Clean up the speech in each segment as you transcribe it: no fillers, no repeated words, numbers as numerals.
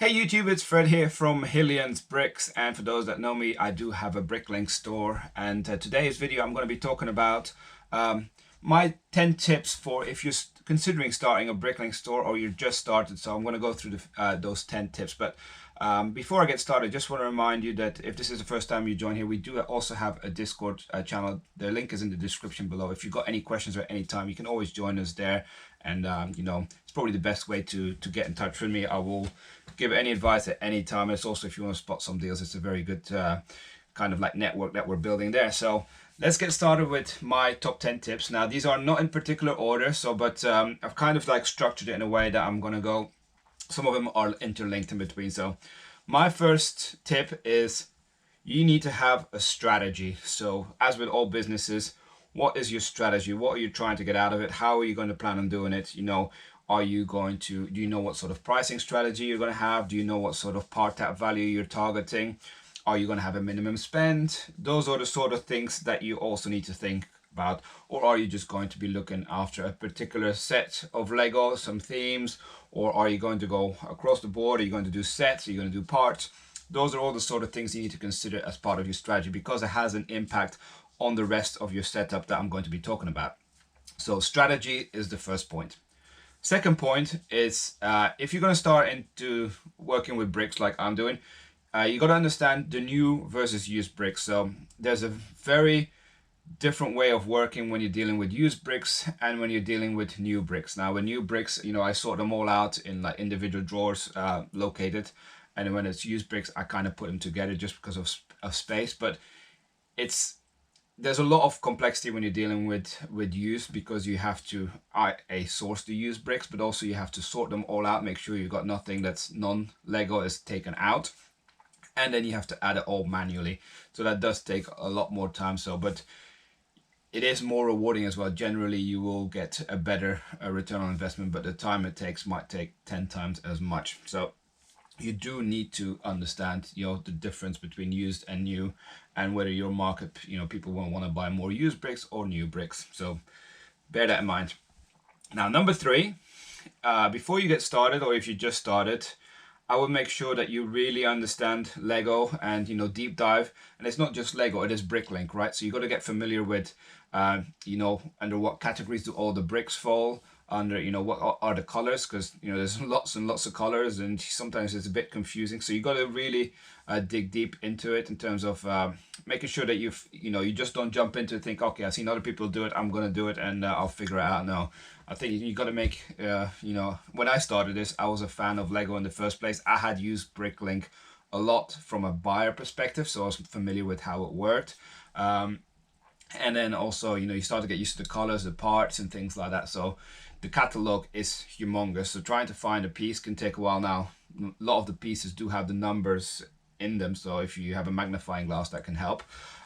Hey YouTube, it's Fred here from HilliansBricks, and for those that know me, I do have a Bricklink store, and today's video I'm going to be talking about my 10 tips for if you're considering starting a Bricklink store or you're just started. So I'm going to go through those 10 tips, but before I get started, just want to remind you that if this is the first time you join here, we do also have a Discord channel. The link is in the description below. If you've got any questions at any time, you can always join us there, and it's probably the best way to get in touch with me. I will give any advice at any time. It's also, if you want to spot some deals, it's a very good kind of like network that we're building there. So let's get started with my top 10 tips. Now, these are not in particular order, but I've kind of like structured it in a way that I'm going to go. Some of them are interlinked in between. So my first tip is you need to have a strategy. So as with all businesses, what is your strategy? What are you trying to get out of it? How are you going to plan on doing it? Do you know what sort of pricing strategy you're going to have? Do you know what sort of part tap value you're targeting? Are you going to have a minimum spend? Those are the sort of things that you also need to think about. Or are you just going to be looking after a particular set of Lego, some themes? Or are you going to go across the board? Are you going to do sets? Are you going to do parts? Those are all the sort of things you need to consider as part of your strategy, because it has an impact on the rest of your setup that I'm going to be talking about. So strategy is the first point. Second point is if you're going to start into working with bricks like I'm doing, you got to understand the new versus used bricks. So there's a very different way of working when you're dealing with used bricks and when you're dealing with new bricks. Now, with new bricks, I sort them all out in like individual drawers located, and when it's used bricks, I kind of put them together just because of space. But there's a lot of complexity when you're dealing with used, because you have to source the used bricks, but also you have to sort them all out, make sure you've got nothing that's non-Lego is taken out, and then you have to add it all manually. So that does take a lot more time. But it is more rewarding as well. Generally, you will get a better return on investment, but the time it takes might take 10 times as much. So you do need to understand, the difference between used and new, and whether your market, people will want to buy more used bricks or new bricks. So bear that in mind. Now, number 3, before you get started, or if you just started, I would make sure that you really understand Lego and, deep dive. And it's not just Lego, it is Bricklink, right? So you got to get familiar with, under what categories do all the bricks fall under, what are the colors, because there's lots and lots of colors, and sometimes it's a bit confusing. So you got to really dig deep into it in terms of making sure that you just don't jump into it, think, okay, I've seen other people do it, I'm gonna do it, and I'll figure it out. No, I think you got to make when I started this, I was a fan of Lego in the first place. I had used Bricklink a lot from a buyer perspective, so I was familiar with how it worked. And then also, you start to get used to the colors, the parts, and things like that. So the catalog is humongous. So trying to find a piece can take a while. Now, a lot of the pieces do have the numbers in them, so if you have a magnifying glass, that can help.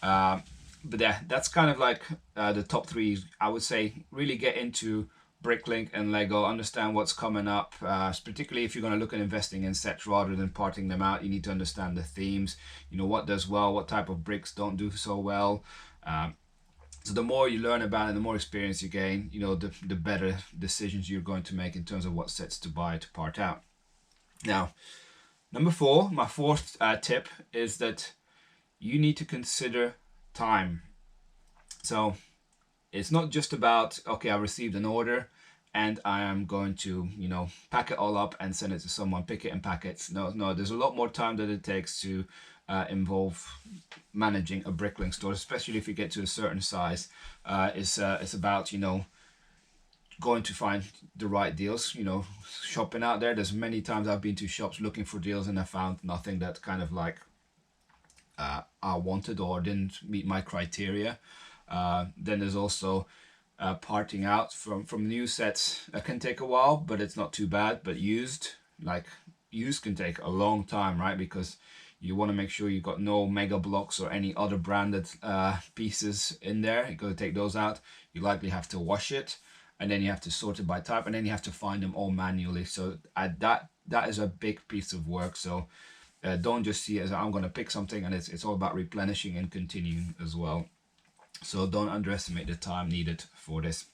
But yeah, that's kind of like the top 3. I would say really get into Bricklink and Lego, understand what's coming up, particularly if you're going to look at investing in sets rather than parting them out. You need to understand the themes, what does well, what type of bricks don't do so well. So the more you learn about it, the more experience you gain, the better decisions you're going to make in terms of what sets to buy, to part out. Now, number 4, my fourth tip is that you need to consider time. So it's not just about, okay, I received an order and I am going to, pack it all up and send it to someone, pick it and pack it. No, there's a lot more time that it takes to involve managing a Bricklink store, especially if you get to a certain size. It's about, going to find the right deals, shopping out there. There's many times I've been to shops looking for deals and I found nothing that kind of like I wanted or didn't meet my criteria. Then there's also parting out from new sets. That can take a while, but it's not too bad. But used can take a long time, right? Because you want to make sure you've got no mega blocks or any other branded pieces in there. You got to take those out. You likely have to wash it, and then you have to sort it by type, and then you have to find them all manually. So that is a big piece of work. So don't just see it as I'm going to pick something, and it's all about replenishing and continuing as well. So don't underestimate the time needed for this.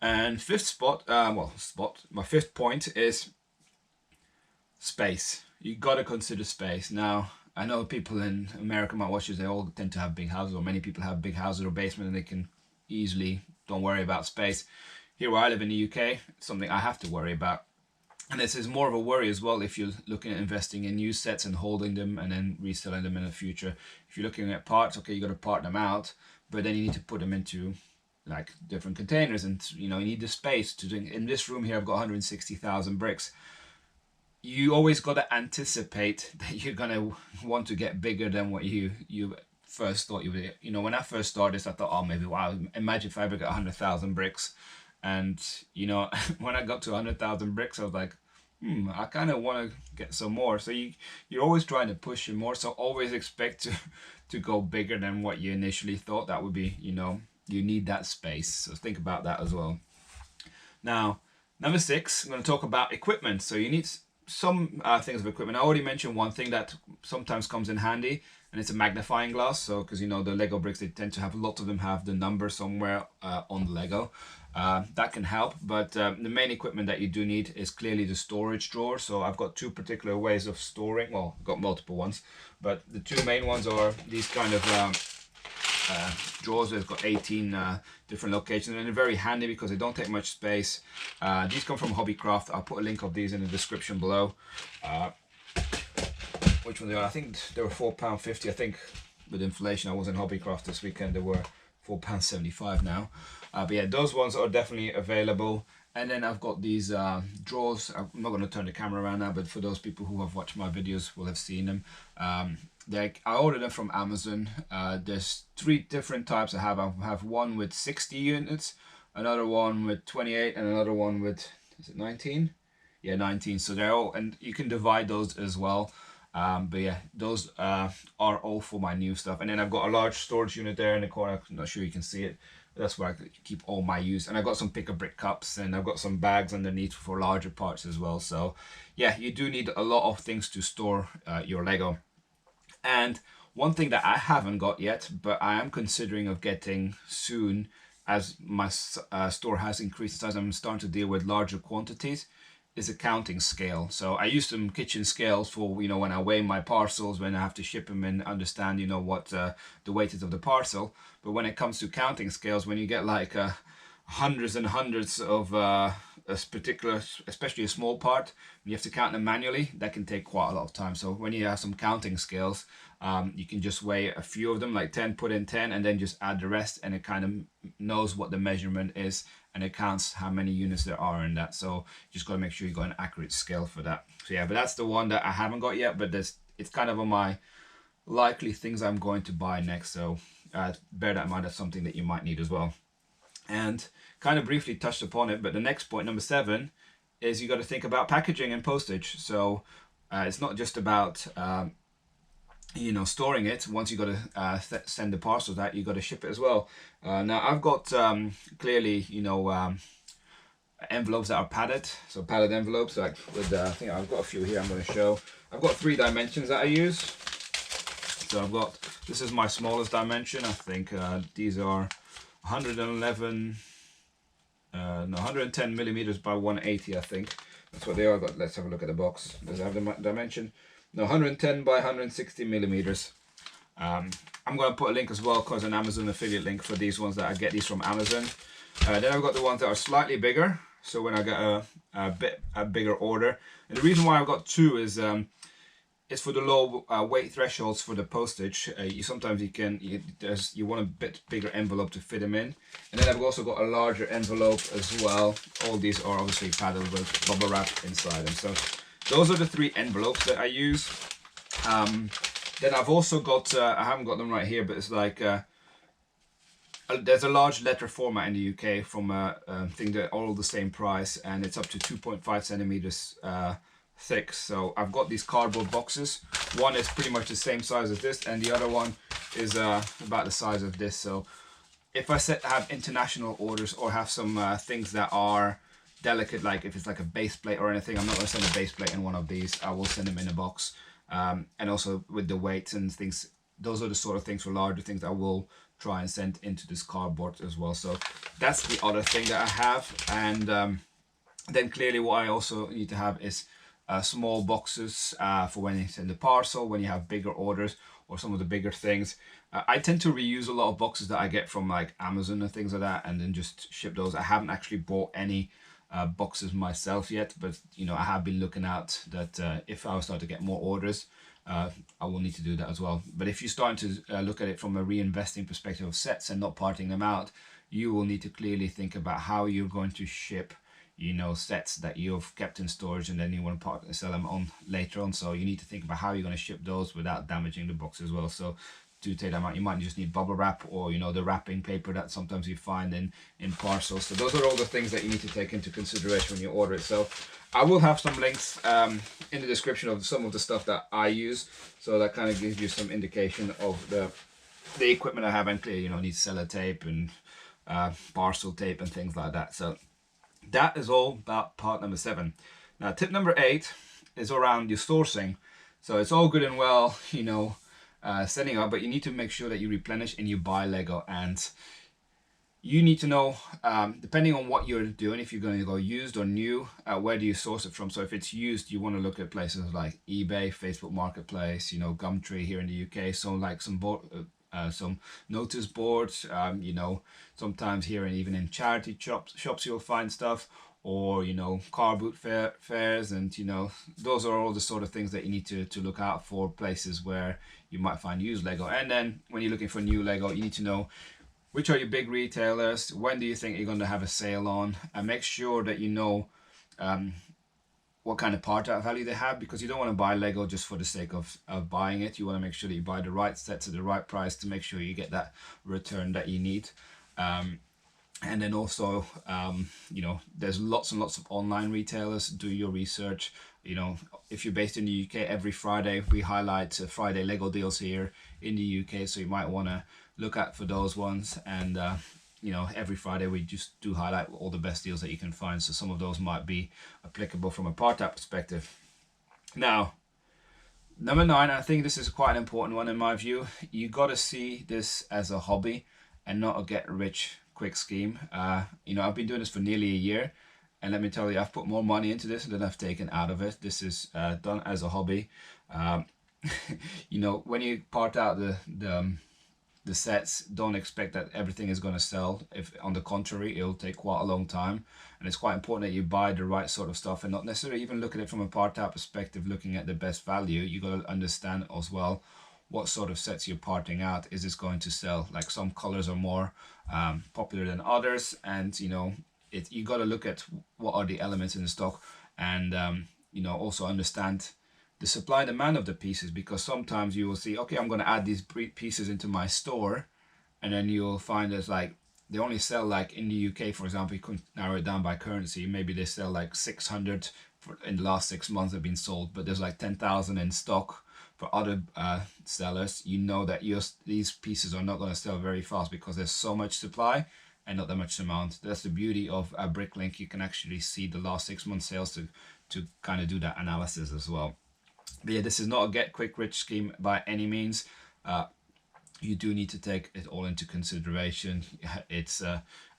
And my 5th point is space. You got to consider space. Now, I know people in America, my watches, they all tend to have big houses, or many people have big houses or basement, and they can easily don't worry about space. Here where I live in the UK, it's something I have to worry about. And this is more of a worry as well if you're looking at investing in new sets and holding them and then reselling them in the future. If you're looking at parts, okay, you got to part them out, but then you need to put them into like different containers, and you know, you need the space to do. In this room here, I've got 160,000 bricks. You always got to anticipate that you're gonna want to get bigger than what you first thought you would. You know, when I first started this, I thought, oh, maybe, wow, imagine if I ever got 100,000 bricks. And you know, when I got to 100,000 bricks, I was like, I kind of want to get some more. So you're always trying to push it more. So always expect to go bigger than what you initially thought. That would be, you know, you need that space. So think about that as well. Now, number 6, I'm going to talk about equipment. So you need some things of equipment. I already mentioned one thing that sometimes comes in handy, and it's a magnifying glass. So because you know the Lego bricks, they tend to have, a lot of them have the number somewhere on the Lego. That can help, but the main equipment that you do need is clearly the storage drawer. So I've got 2 particular ways of storing. Well, I've got multiple ones, but the 2 main ones are these kind of drawers. They've got 18 different locations, and they're very handy because they don't take much space. These come from Hobbycraft. I'll put a link of these in the description below. Which one they are? I think they were £4.50. I think with inflation, I was in Hobbycraft this weekend, they were £4.75 now. But yeah, those ones are definitely available. And then I've got these drawers. I'm not going to turn the camera around now, but for those people who have watched my videos will have seen them. I ordered them from Amazon. There's 3 different types I have. I have one with 60 units, another one with 28, and another one with, is it 19? Yeah, 19. So they're all, and you can divide those as well. But yeah, those are all for my new stuff. And then I've got a large storage unit there in the corner. I'm not sure you can see it. That's where I keep all my use. And I've got some pick-a-brick cups, and I've got some bags underneath for larger parts as well. So yeah, you do need a lot of things to store your Lego. And one thing that I haven't got yet, but I am considering of getting soon, as my store has increased size, I'm starting to deal with larger quantities, is a counting scale. So I use some kitchen scales for, you know, when I weigh my parcels, when I have to ship them and understand, you know, what the weight is of the parcel. But when it comes to counting scales, when you get like hundreds and hundreds of a particular, especially a small part, you have to count them manually, that can take quite a lot of time. So when you have some counting scales, you can just weigh a few of them, like 10, put in 10, and then just add the rest, and it kind of knows what the measurement is, and it counts how many units there are in that. So you just got to make sure you got an accurate scale for that. So yeah, but that's the one that I haven't got yet, but it's kind of on my likely things I'm going to buy next. So bear that in mind, that's something that you might need as well. And kind of briefly touched upon it, but the next point, number 7, is you got to think about packaging and postage. So it's not just about you know, storing it. Once you got to send the parcels out, you got to ship it as well. Now I've got clearly, you know, envelopes that are padded, so padded envelopes, like with I think I've got a few here I'm going to show. I've got 3 dimensions that I use. So I've got, this is my smallest dimension. I think these are 110 millimeters by 180, I think. That's what they are. But let's have a look at the box. Does it have the dimension? No, 110 by 160 millimeters. I'm going to put a link as well, because an Amazon affiliate link for these ones that I get these from Amazon. Then I've got the ones that are slightly bigger. So when I get a bigger order, and the reason why I've got 2 is it's for the low weight thresholds for the postage. Sometimes you want a bit bigger envelope to fit them in. And then I've also got a larger envelope as well. All these are obviously padded with bubble wrap inside them. So those are the 3 envelopes that I use. Then I've also got, I haven't got them right here, but it's like, there's a large letter format in the UK from a thing that are all the same price, and it's up to 2.5 centimeters thick. So I've got these cardboard boxes. One is pretty much the same size as this, and the other one is about the size of this. So if I have international orders, or have some things that are delicate, like if it's like a base plate or anything, I'm not going to send a base plate in one of these. I will send them in a box. And also with the weights and things, those are the sort of things for larger things I will try and send into this cardboard as well. So that's the other thing that I have. And then clearly what I also need to have is small boxes for when it's in the parcel, when you have bigger orders or some of the bigger things. I tend to reuse a lot of boxes that I get from like Amazon and things like that, and then just ship those. I haven't actually bought any boxes myself yet, but you know, I have been looking out that if I start to get more orders, I will need to do that as well. But if you're starting to look at it from a reinvesting perspective of sets and not parting them out, you will need to clearly think about how you're going to ship, you know, sets that you've kept in storage and then you want to part and sell them on later on. So you need to think about how you're going to ship those without damaging the box as well. So do take them out. You might just need bubble wrap, or you know, the wrapping paper that sometimes you find in parcels. So those are all the things that you need to take into consideration when you order it. So I will have some links in the description of some of the stuff that I use, so that kind of gives you some indication of the equipment I have. And clearly, you know, need sellotape and parcel tape and things like that. So that is all about part number 7. Now tip number 8 is around your sourcing. So it's all good and well, you know, setting up, but you need to make sure that you replenish and you buy Lego. And you need to know, depending on what you're doing, if you're going to go used or new, where do you source it from? So if it's used, you want to look at places like eBay, Facebook Marketplace, you know, Gumtree here in the UK. So like some notice boards, you know, sometimes here and even in charity shops you'll find stuff, or you know, car boot fairs, and you know, those are all the sort of things that you need to look out for, places where you might find used Lego. And then when you're looking for new Lego, you need to know which are your big retailers, when do you think you're going to have a sale on, and make sure that you know what kind of part out value they have, because you don't want to buy Lego just for the sake of buying it. You want to make sure that you buy the right sets at the right price to make sure you get that return that you need. And then also, you know, there's lots and lots of online retailers. Do your research. You know, if you're based in the UK, every Friday we highlight Friday Lego deals here in the UK, so you might want to look out for those ones. And you know, every Friday we just do highlight all the best deals that you can find, so some of those might be applicable from a part out perspective. Now number 9, I think this is quite an important one in my view. You got to see this as a hobby and not a get rich quick scheme. You know, I've been doing this for nearly a year, and let me tell you, I've put more money into this than I've taken out of it. This is done as a hobby. You know, when you part out the sets, don't expect that everything is going to sell. If on the contrary, it'll take quite a long time, and it's quite important that you buy the right sort of stuff and not necessarily even look at it from a part out perspective, looking at the best value. You got to understand as well what sort of sets you're parting out. Is this going to sell? Like, some colors are more popular than others, and you know, you got to look at what are the elements in the stock, and you know, also understand the supply and demand of the pieces, because sometimes you will see, okay, I'm going to add these pieces into my store, and then you'll find it's like they only sell, like in the UK for example, you can narrow it down by currency, maybe they sell like 600 in the last 6 months have been sold, but there's like 10,000 in stock for other sellers. You know that these pieces are not going to sell very fast because there's so much supply and not that much demand. That's the beauty of Bricklink. You can actually see the last 6 months sales to kind of do that analysis as well. But yeah, this is not a get quick rich scheme by any means. You do need to take it all into consideration. It's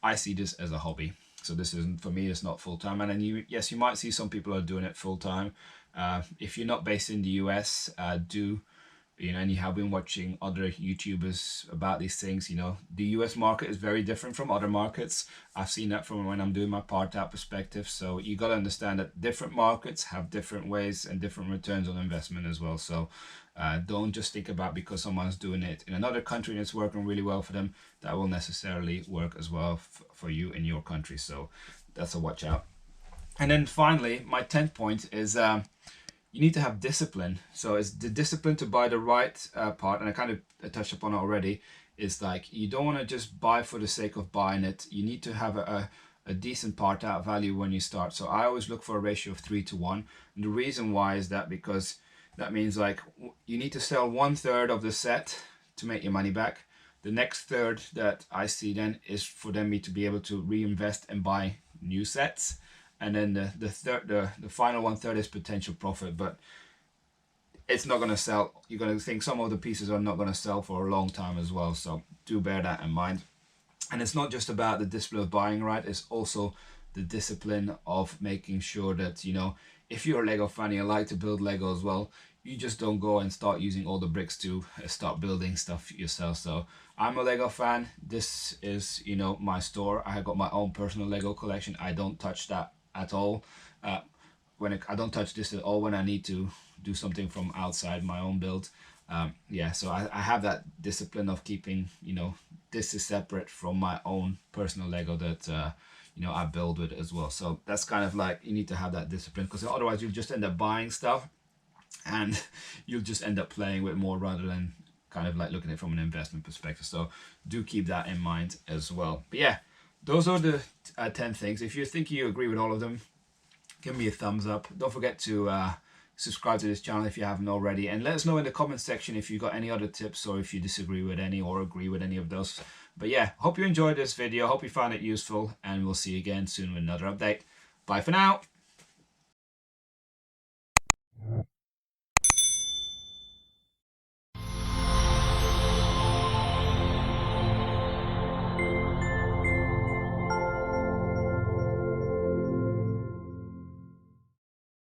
I see this as a hobby, so this isn't, for me, it's not full time. And then yes, you might see some people are doing it full time. If you're not based in the US, you know, and you have been watching other YouTubers about these things, you know, the US market is very different from other markets. I've seen that from when I'm doing my part out perspective. So you got to understand that different markets have different ways and different returns on investment as well. So don't just think about because someone's doing it in another country and it's working really well for them, that will necessarily work as well for you in your country. So that's a watch out. And then finally, my 10th point is you need to have discipline. So it's the discipline to buy the right part, and I kind of touched upon it already. Is like, you don't want to just buy for the sake of buying it. You need to have a decent part out value when you start. So I always look for a ratio of 3 to 1. And the reason why is that because that means like you need to sell 1/3 of the set to make your money back. The next third that I see then is for them to be able to reinvest and buy new sets. And then the final 1/3 is potential profit, but it's not going to sell. You're going to think some of the pieces are not going to sell for a long time as well. So do bear that in mind. And it's not just about the discipline of buying right. It's also the discipline of making sure that, you know, if you're a Lego fan and you like to build Lego as well, you just don't go and start using all the bricks to start building stuff yourself. So I'm a Lego fan. This is, you know, my store. I have got my own personal Lego collection. I don't touch that at all. I don't touch this at all when I need to do something from outside my own build. Yeah, so I have that discipline of keeping, you know, this is separate from my own personal Lego that you know, I build with as well. So that's kind of like, you need to have that discipline, because otherwise you'll just end up buying stuff and you'll just end up playing with more rather than kind of like looking at it from an investment perspective. So do keep that in mind as well. But yeah, those are the 10 things. If you think you agree with all of them, give me a thumbs up. Don't forget to subscribe to this channel if you haven't already, and let us know in the comment section if you got any other tips or if you disagree with any or agree with any of those. But yeah, hope you enjoyed this video, hope you found it useful, and we'll see you again soon with another update. Bye for now.